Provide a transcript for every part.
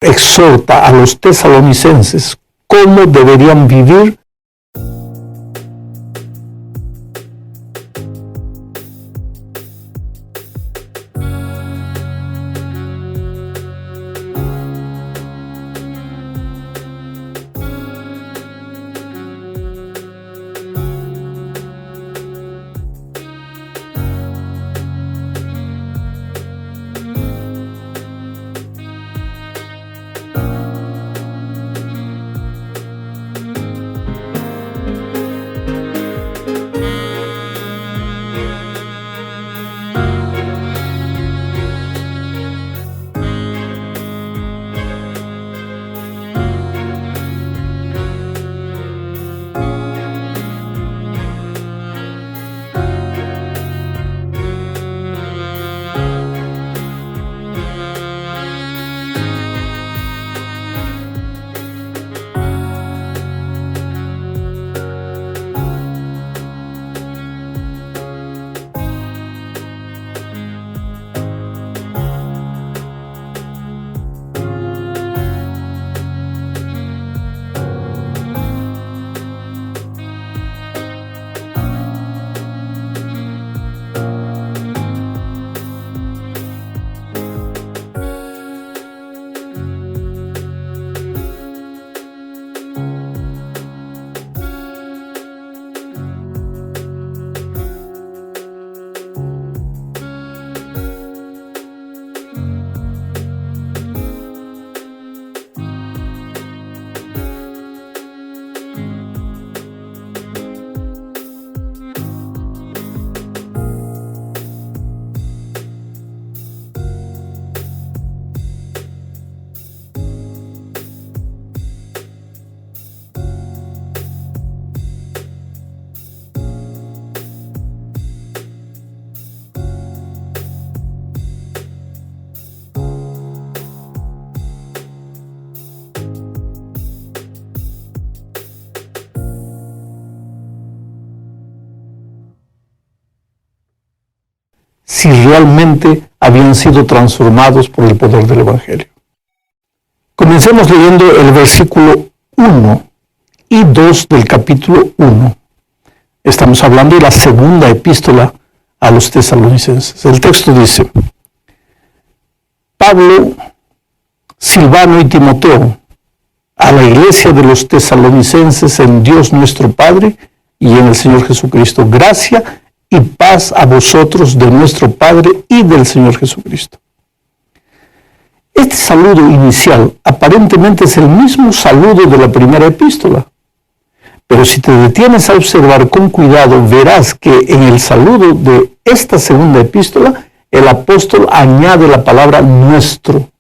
exhorta a los tesalonicenses cómo deberían vivir si realmente habían sido transformados por el poder del Evangelio. Comencemos leyendo el versículo 1 y 2 del capítulo 1. Estamos hablando de la segunda epístola a los tesalonicenses. El texto dice: Pablo, Silvano y Timoteo, a la iglesia de los tesalonicenses en Dios nuestro Padre y en el Señor Jesucristo, gracia y paz a vosotros de nuestro Padre y del Señor Jesucristo. Este saludo inicial aparentemente es el mismo saludo de la primera epístola, pero si te detienes a observar con cuidado, verás que en el saludo de esta segunda epístola, el apóstol añade la palabra nuestro.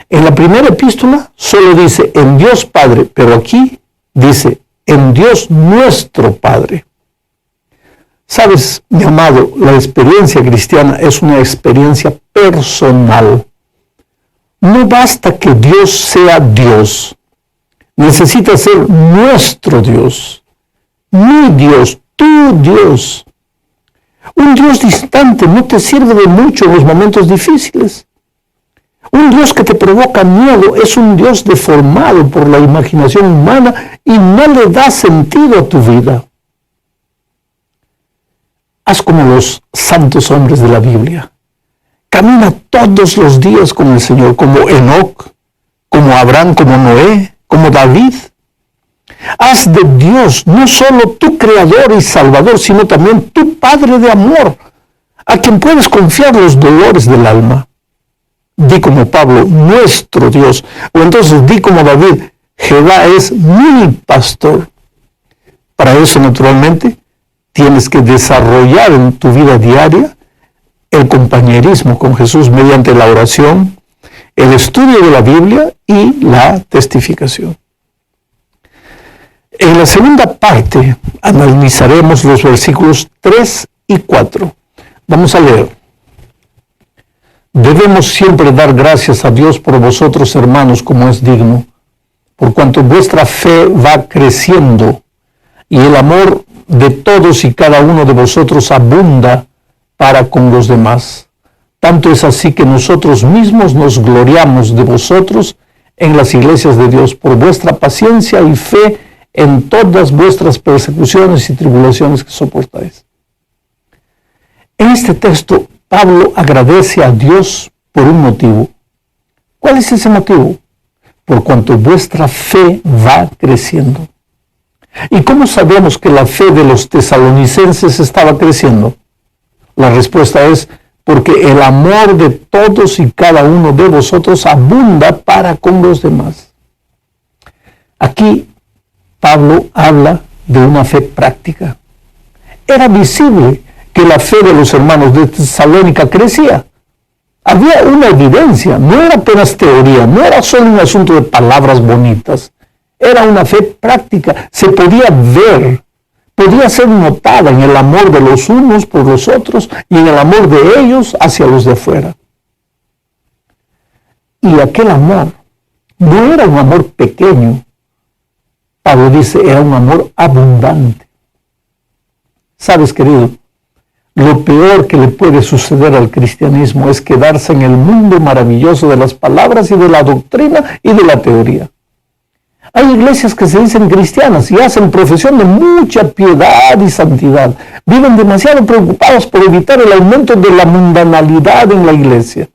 En la primera epístola solo dice en Dios Padre, pero aquí dice en Dios nuestro Padre. Sabes, mi amado, la experiencia cristiana es una experiencia personal. No basta que Dios sea Dios. Necesita ser nuestro Dios. Mi Dios, tu Dios. Un Dios distante no te sirve de mucho en los momentos difíciles. Un Dios que te provoca miedo es un Dios deformado por la imaginación humana y no le da sentido a tu vida. Haz como los santos hombres de la Biblia. Camina todos los días con el Señor, como Enoc, como Abraham, como Noé, como David. Haz de Dios no solo tu Creador y Salvador, sino también tu Padre de amor, a quien puedes confiar los dolores del alma. Di como Pablo, nuestro Dios. O entonces di como David, Jehová es mi pastor. Para eso, naturalmente, tienes que desarrollar en tu vida diaria el compañerismo con Jesús mediante la oración, el estudio de la Biblia y la testificación. En la segunda parte analizaremos los versículos 3 y 4. Vamos a leer. Debemos siempre dar gracias a Dios por vosotros, hermanos, como es digno, por cuanto vuestra fe va creciendo y el amor de todos y cada uno de vosotros abunda para con los demás. Tanto es así que nosotros mismos nos gloriamos de vosotros en las iglesias de Dios por vuestra paciencia y fe en todas vuestras persecuciones y tribulaciones que soportáis. En este texto, Pablo agradece a Dios por un motivo. ¿Cuál es ese motivo? Por cuanto vuestra fe va creciendo. ¿Y cómo sabemos que la fe de los tesalonicenses estaba creciendo? La respuesta es porque el amor de todos y cada uno de vosotros abunda para con los demás. Aquí Pablo habla de una fe práctica. Era visible que la fe de los hermanos de Tesalónica crecía. Había una evidencia, no era apenas teoría, no era solo un asunto de palabras bonitas. Era una fe práctica, se podía ver, podía ser notada en el amor de los unos por los otros y en el amor de ellos hacia los de afuera. Y aquel amor no era un amor pequeño. Pablo dice, era un amor abundante. ¿Sabes, querido? Lo peor que le puede suceder al cristianismo es quedarse en el mundo maravilloso de las palabras y de la doctrina y de la teoría. Hay iglesias que se dicen cristianas y hacen profesión de mucha piedad y santidad. Viven demasiado preocupados por evitar el aumento de la mundanalidad en la iglesia.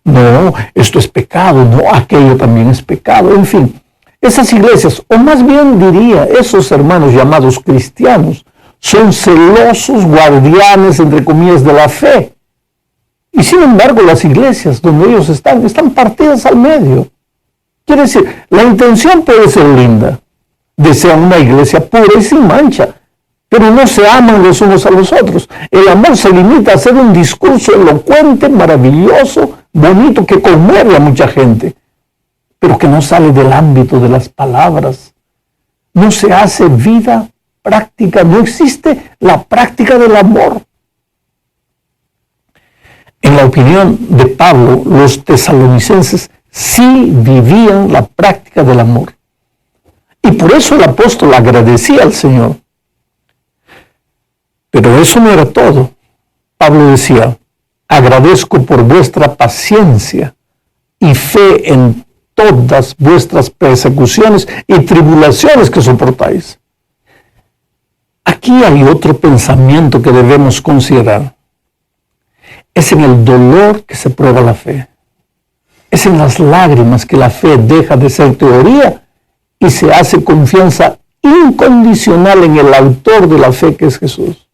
No, esto es pecado, no, aquello también es pecado. En fin, esas iglesias, o más bien diría, esos hermanos llamados cristianos, son celosos guardianes, entre comillas, de la fe. Y sin embargo, las iglesias donde ellos están partidas al medio. Quiere decir, la intención puede ser linda. Desean una iglesia pura y sin mancha, pero no se aman los unos a los otros. El amor se limita a hacer un discurso elocuente, maravilloso, bonito, que conmueve a mucha gente, pero que no sale del ámbito de las palabras. No se hace vida práctica, no existe la práctica del amor. En la opinión de Pablo, los tesalonicenses sí vivían la práctica del amor. Y por eso el apóstol agradecía al Señor. Pero eso no era todo. Pablo decía, agradezco por vuestra paciencia y fe en todas vuestras persecuciones y tribulaciones que soportáis. Aquí hay otro pensamiento que debemos considerar. Es en el dolor que se prueba la fe. Es en las lágrimas que la fe deja de ser teoría y se hace confianza incondicional en el autor de la fe, que es Jesús.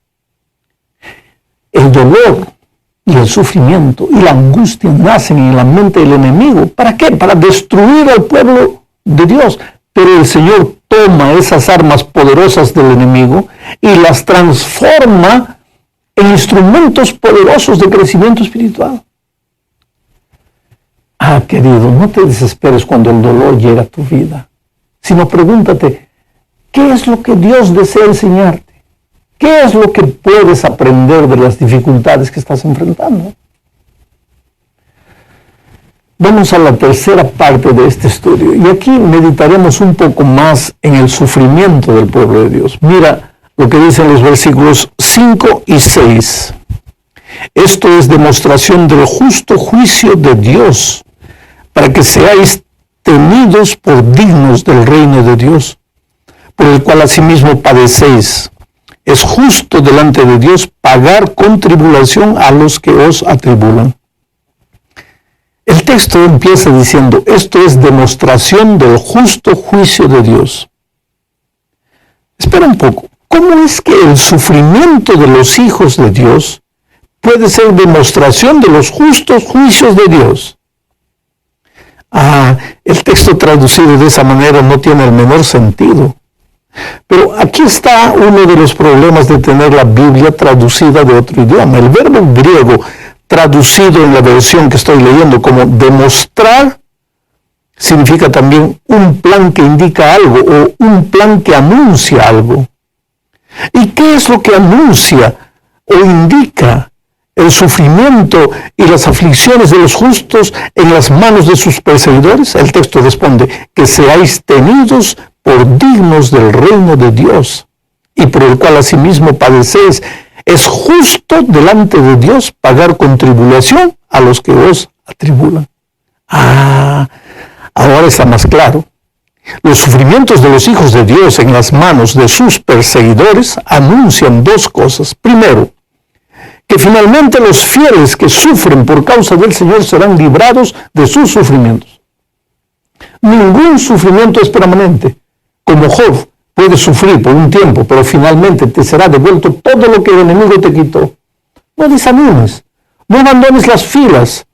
El dolor y el sufrimiento y la angustia nacen en la mente del enemigo. ¿Para qué? Para destruir al pueblo de Dios. Pero el Señor toma esas armas poderosas del enemigo y las transforma en instrumentos poderosos de crecimiento espiritual. Ah, querido, no te desesperes cuando el dolor llega a tu vida, sino pregúntate, ¿qué es lo que Dios desea enseñarte? ¿Qué es lo que puedes aprender de las dificultades que estás enfrentando? Vamos a la tercera parte de este estudio y aquí meditaremos un poco más en el sufrimiento del pueblo de Dios. Mira lo que dicen los versículos 5 y 6. Esto es demostración del justo juicio de Dios, para que seáis tenidos por dignos del reino de Dios, por el cual asimismo padecéis. Es justo delante de Dios pagar con tribulación a los que os atribulan. El texto empieza diciendo, esto es demostración del justo juicio de Dios. Espera un poco, ¿cómo es que el sufrimiento de los hijos de Dios puede ser demostración de los justos juicios de Dios? El texto traducido de esa manera no tiene el menor sentido. Pero aquí está uno de los problemas de tener la Biblia traducida de otro idioma. El verbo griego traducido en la versión que estoy leyendo como demostrar significa también un plan que indica algo o un plan que anuncia algo. ¿Y qué es lo que anuncia o indica el sufrimiento y las aflicciones de los justos en las manos de sus perseguidores? El texto responde, que seáis tenidos por dignos del reino de Dios, y por el cual asimismo padecéis. Es justo delante de Dios pagar con tribulación a los que os atribulan. Ahora está más claro. Los sufrimientos de los hijos de Dios en las manos de sus perseguidores anuncian dos cosas. Primero, que finalmente los fieles que sufren por causa del Señor serán librados de sus sufrimientos. Ningún sufrimiento es permanente. Como Job, puedes sufrir por un tiempo, pero finalmente te será devuelto todo lo que el enemigo te quitó. No desanimes, no abandones las filas,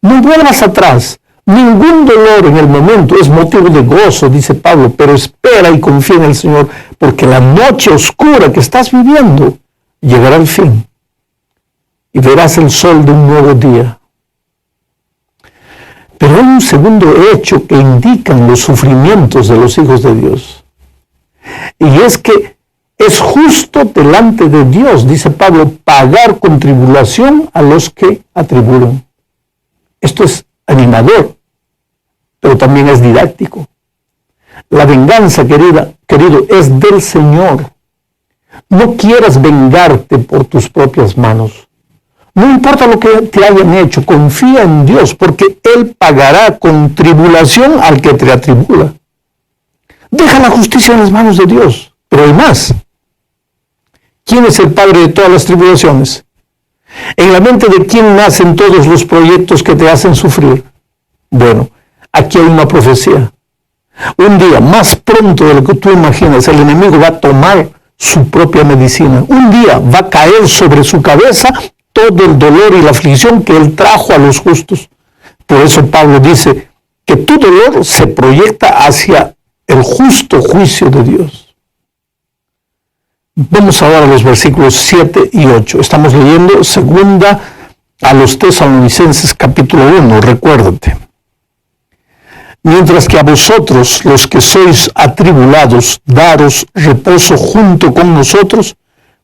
no vuelvas atrás. Ningún dolor en el momento es motivo de gozo, dice Pablo, pero espera y confía en el Señor, porque la noche oscura que estás viviendo llegará al fin y verás el sol de un nuevo día. Pero hay un segundo hecho que indican los sufrimientos de los hijos de Dios. Y es que es justo delante de Dios, dice Pablo, pagar con tribulación a los que atribulan. Esto es animador, pero también es didáctico. La venganza, querido, es del Señor. No quieras vengarte por tus propias manos. No importa lo que te hayan hecho, confía en Dios, porque Él pagará con tribulación al que te atribula. Deja la justicia en las manos de Dios. Pero hay más. ¿Quién es el padre de todas las tribulaciones? ¿En la mente de quién nacen todos los proyectos que te hacen sufrir? Bueno, aquí hay una profecía. Un día, más pronto de lo que tú imaginas, el enemigo va a tomar su propia medicina. Un día va a caer sobre su cabeza todo el dolor y la aflicción que Él trajo a los justos. Por eso Pablo dice que tu dolor se proyecta hacia el justo juicio de Dios. Vamos ahora a los versículos 7 y 8. Estamos leyendo segunda a los Tesalonicenses capítulo 1, recuérdate. Mientras que a vosotros, los que sois atribulados, daros reposo junto con nosotros,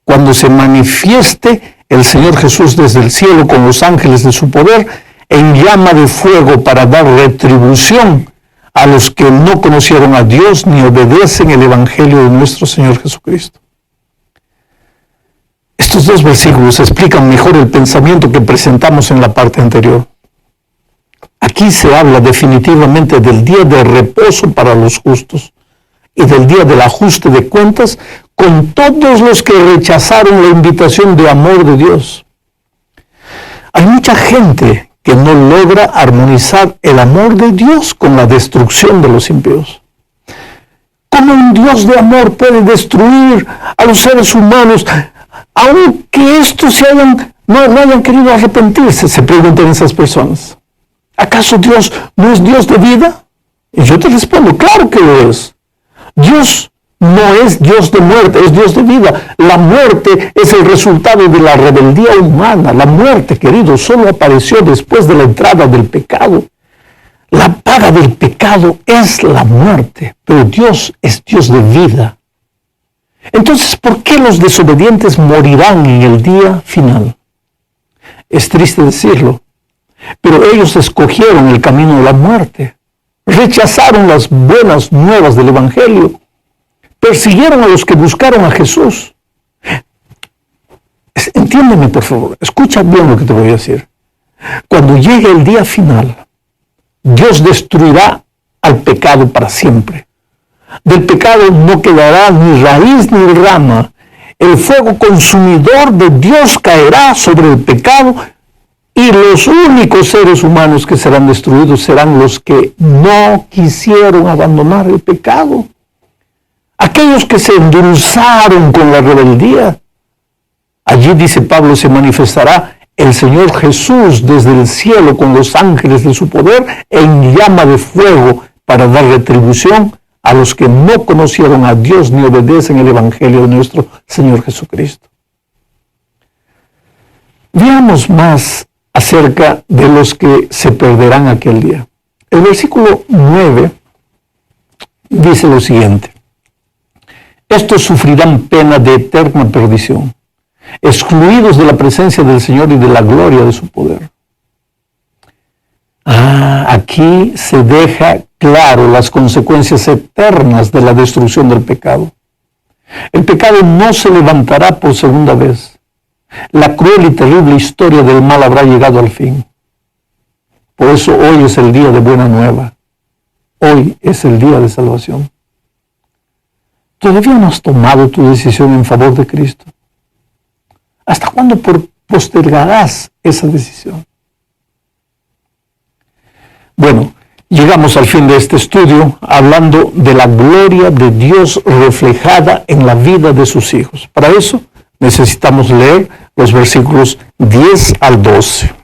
cuando se manifieste el Señor Jesús desde el cielo con los ángeles de su poder, en llama de fuego para dar retribución a los que no conocieron a Dios ni obedecen el Evangelio de nuestro Señor Jesucristo. Estos dos versículos explican mejor el pensamiento que presentamos en la parte anterior. Aquí se habla definitivamente del día de reposo para los justos y del día del ajuste de cuentas con todos los que rechazaron la invitación de amor de Dios. Hay mucha gente que no logra armonizar el amor de Dios con la destrucción de los impíos. ¿Cómo un Dios de amor puede destruir a los seres humanos, aunque estos no hayan querido arrepentirse? Se preguntan esas personas. ¿Acaso Dios no es Dios de vida? Y yo te respondo, claro que lo es. Dios no es Dios de muerte, es Dios de vida. La muerte es el resultado de la rebeldía humana. La muerte, querido, solo apareció después de la entrada del pecado. La paga del pecado es la muerte, pero Dios es Dios de vida. Entonces, ¿por qué los desobedientes morirán en el día final? Es triste decirlo, pero ellos escogieron el camino de la muerte. Rechazaron las buenas nuevas del Evangelio. Persiguieron a los que buscaron a Jesús. Entiéndeme, por favor. Escucha bien lo que te voy a decir. Cuando llegue el día final, Dios destruirá al pecado para siempre. Del pecado no quedará ni raíz ni rama. El fuego consumidor de Dios caerá sobre el pecado y los únicos seres humanos que serán destruidos serán los que no quisieron abandonar el pecado. Aquellos que se endulzaron con la rebeldía. Allí, dice Pablo, se manifestará el Señor Jesús desde el cielo con los ángeles de su poder en llama de fuego para dar retribución a los que no conocieron a Dios ni obedecen el Evangelio de nuestro Señor Jesucristo. Veamos más acerca de los que se perderán aquel día. El versículo 9 dice lo siguiente: estos sufrirán pena de eterna perdición, excluidos de la presencia del Señor y de la gloria de su poder. Aquí se deja claro las consecuencias eternas de la destrucción del pecado. El pecado no se levantará por segunda vez. La cruel y terrible historia del mal habrá llegado al fin. Por eso hoy es el día de buena nueva. Hoy es el día de salvación. ¿Todavía no has tomado tu decisión en favor de Cristo? ¿Hasta cuándo postergarás esa decisión? Bueno, llegamos al fin de este estudio hablando de la gloria de Dios reflejada en la vida de sus hijos. Para eso necesitamos leer los versículos 10 al 12.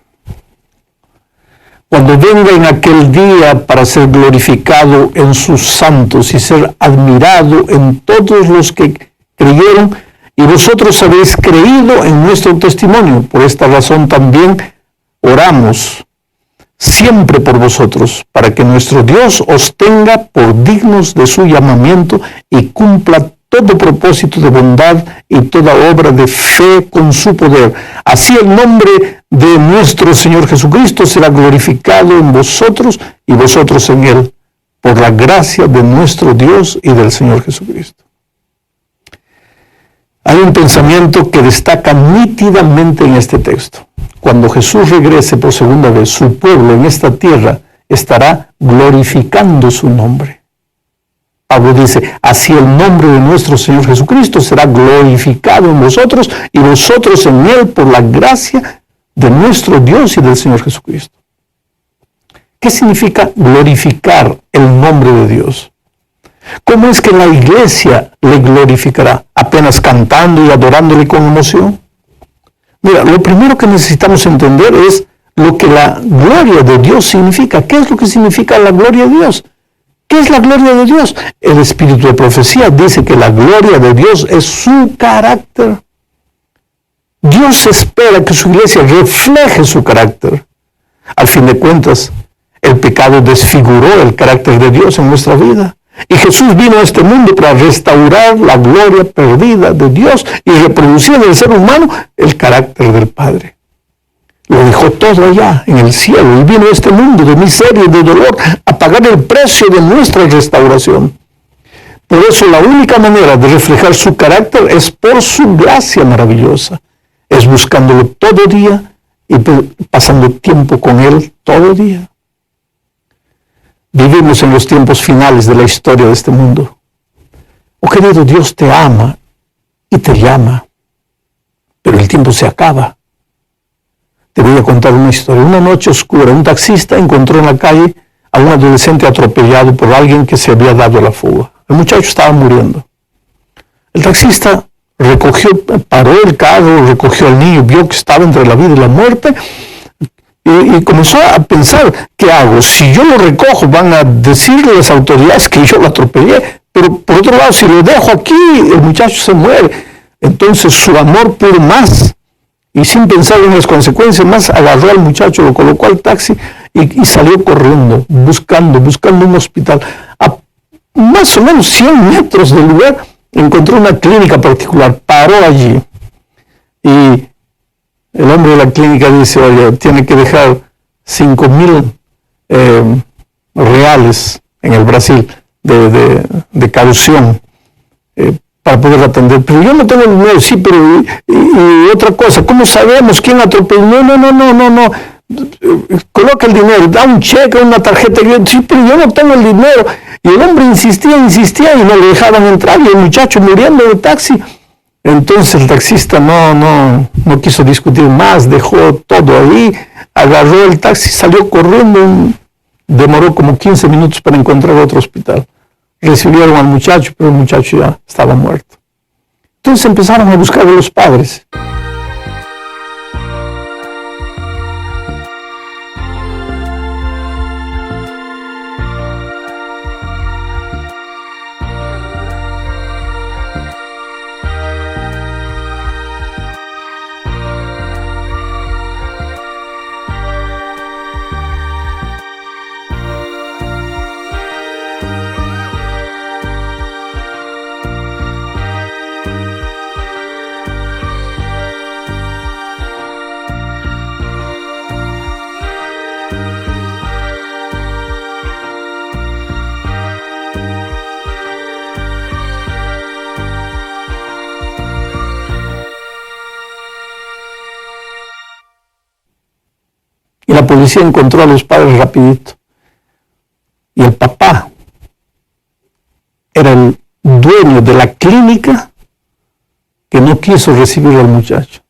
Cuando venga en aquel día para ser glorificado en sus santos y ser admirado en todos los que creyeron, y vosotros habéis creído en nuestro testimonio. Por esta razón también oramos siempre por vosotros, para que nuestro Dios os tenga por dignos de su llamamiento y cumpla todo propósito de bondad y toda obra de fe con su poder. Así el nombre de nuestro Señor Jesucristo será glorificado en vosotros y vosotros en Él, por la gracia de nuestro Dios y del Señor Jesucristo. Hay un pensamiento que destaca nítidamente en este texto. Cuando Jesús regrese por segunda vez, su pueblo en esta tierra estará glorificando su nombre. Pablo dice, así el nombre de nuestro Señor Jesucristo será glorificado en vosotros y vosotros en Él por la gracia de nuestro Dios y del Señor Jesucristo. ¿Qué significa glorificar el nombre de Dios? ¿Cómo es que la iglesia le glorificará? ¿Apenas cantando y adorándole con emoción? Mira, lo primero que necesitamos entender es lo que la gloria de Dios significa. ¿Qué es lo que significa la gloria de Dios? ¿Qué es la gloria de Dios? El espíritu de profecía dice que la gloria de Dios es su carácter. Dios espera que su iglesia refleje su carácter. Al fin de cuentas, el pecado desfiguró el carácter de Dios en nuestra vida. Y Jesús vino a este mundo para restaurar la gloria perdida de Dios y reproducir en el ser humano el carácter del Padre. Lo dejó todo allá en el cielo y vino a este mundo de miseria y de dolor a pagar el precio de nuestra restauración. Por eso la única manera de reflejar su carácter es por su gracia maravillosa. Es buscándolo todo día y pasando tiempo con Él todo día. Vivimos en los tiempos finales de la historia de este mundo. Oh querido, Dios te ama y te llama, pero el tiempo se acaba. Te voy a contar una historia. Una noche oscura, un taxista encontró en la calle a un adolescente atropellado por alguien que se había dado a la fuga. El muchacho estaba muriendo. El taxista paró el carro, recogió al niño, vio que estaba entre la vida y la muerte, y comenzó a pensar, ¿qué hago? Si yo lo recojo, van a decirle a las autoridades que yo lo atropellé, pero por otro lado, si lo dejo aquí, el muchacho se muere. Entonces su amor pudo más, y sin pensar en las consecuencias más, agarró al muchacho, lo colocó al taxi y salió corriendo, buscando un hospital. A más o menos 100 metros del lugar encontró una clínica particular, paró allí, y el hombre de la clínica dice, oye, tiene que dejar 5,000 reales en el Brasil de caución para poder atender. Pero yo no tengo el dinero, sí, pero y otra cosa, ¿cómo sabemos quién atropelló? No. Coloca el dinero, da un cheque, una tarjeta. Sí, pero yo no tengo el dinero. Y el hombre insistía y no le dejaban entrar, y el muchacho muriendo en el taxi. Entonces el taxista no quiso discutir más, dejó todo ahí, agarró el taxi, salió corriendo, demoró como 15 minutos para encontrar otro hospital. Recibieron al muchacho, pero el muchacho ya estaba muerto. Entonces empezaron a buscar a los padres. Y la policía encontró a los padres rapidito. Y el papá era el dueño de la clínica que no quiso recibir al muchacho.